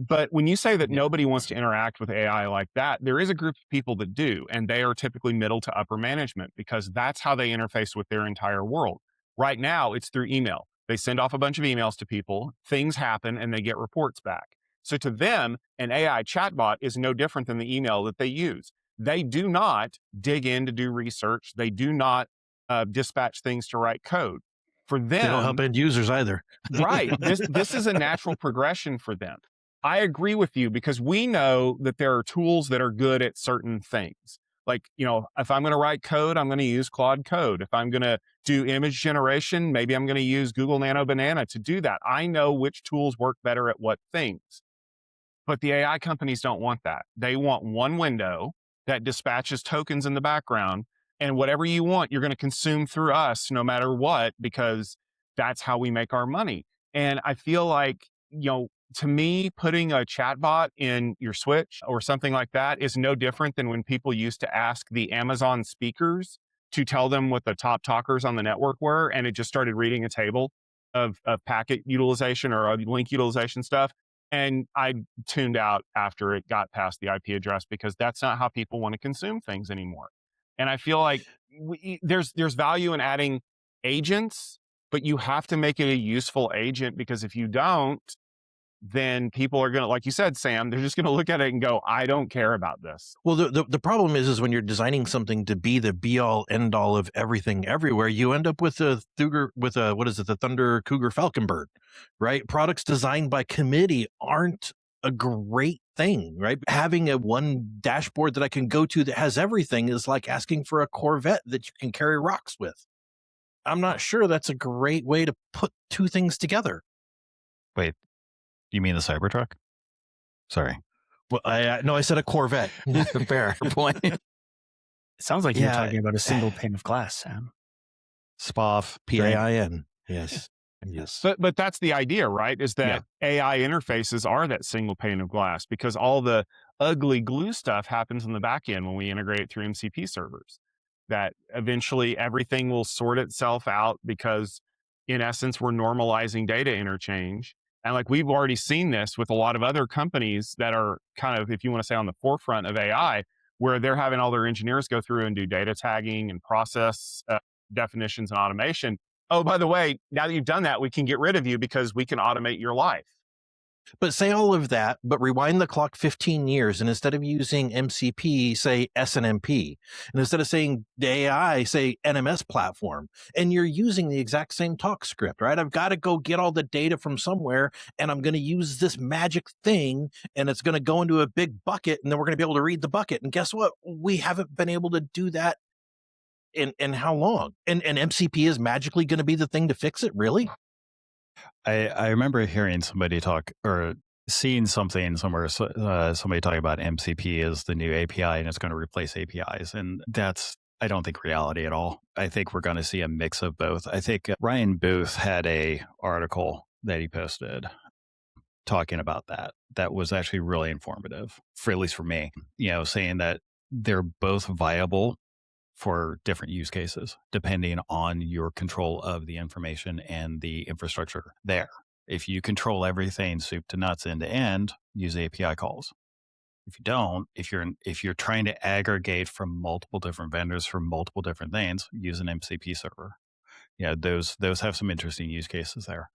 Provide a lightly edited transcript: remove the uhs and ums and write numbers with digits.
But when you say that nobody wants to interact with AI like that, there is a group of people that do, and they are typically middle to upper management because that's how they interface with their entire world. Right now, it's through email. They send off a bunch of emails to people, things happen, and they get reports back. So to them, an AI chatbot is no different than the email that they use. They do not dig in to do research. They do not dispatch things to write code. For them, they don't help end users either. Right. This is a natural progression for them. I agree with you because we know that there are tools that are good at certain things. Like, if I'm going to write code, I'm going to use Claude Code. If I'm going to do image generation, maybe I'm going to use Google Nano Banana to do that. I know which tools work better at what things. But the AI companies don't want that. They want one window that dispatches tokens in the background, and whatever you want, you're going to consume through us no matter what, because that's how we make our money. And I feel like, to me, putting a chatbot in your Switch or something like that is no different than when people used to ask the Amazon speakers to tell them what the top talkers on the network were, and it just started reading a table of packet utilization or link utilization stuff. And I tuned out after it got past the IP address because that's not how people want to consume things anymore. And I feel like there's value in adding agents, but you have to make it a useful agent, because if you don't, then people are going to, like you said, Sam, they're just going to look at it and go, I don't care about this. Well, the problem is when you're designing something to be the be all end all of everything everywhere, you end up with the Thunder Cougar Falcon Bird, right? Products designed by committee aren't a great thing, right? Having a one dashboard that I can go to that has everything is like asking for a Corvette that you can carry rocks with. I'm not sure that's a great way to put two things together. Wait, you mean the Cybertruck? Sorry. Well, I said a Corvette. Fair point. It sounds like you're talking about a single pane of glass, Sam. SPOF, PAIN. Yes. Yes. But that's the idea, right? Is that AI interfaces are that single pane of glass, because all the ugly glue stuff happens in the back end when we integrate it through MCP servers. That eventually everything will sort itself out because, in essence, we're normalizing data interchange. And like we've already seen this with a lot of other companies that are kind of, if you want to say, on the forefront of AI, where they're having all their engineers go through and do data tagging and process definitions and automation. Oh, by the way, now that you've done that, we can get rid of you because we can automate your life. But say all of that, but rewind the clock 15 years, and instead of using MCP, say SNMP, and instead of saying the AI, say NMS platform, and you're using the exact same talk script, right? I've got to go get all the data from somewhere, and I'm going to use this magic thing, and it's going to go into a big bucket, and then we're going to be able to read the bucket. And guess what? We haven't been able to do that in how long? And MCP is magically going to be the thing to fix it, really? I remember hearing somebody talk or seeing something somewhere, somebody talking about MCP as the new API and it's going to replace APIs. And that's, I don't think, reality at all. I think we're going to see a mix of both. I think Ryan Booth had a article that he posted talking about that was actually really informative, for at least for me, saying that they're both viable for different use cases, depending on your control of the information and the infrastructure there. If you control everything soup to nuts end to end, use API calls. If you don't, if you're trying to aggregate from multiple different vendors for multiple different things, use an MCP server. Those have some interesting use cases there.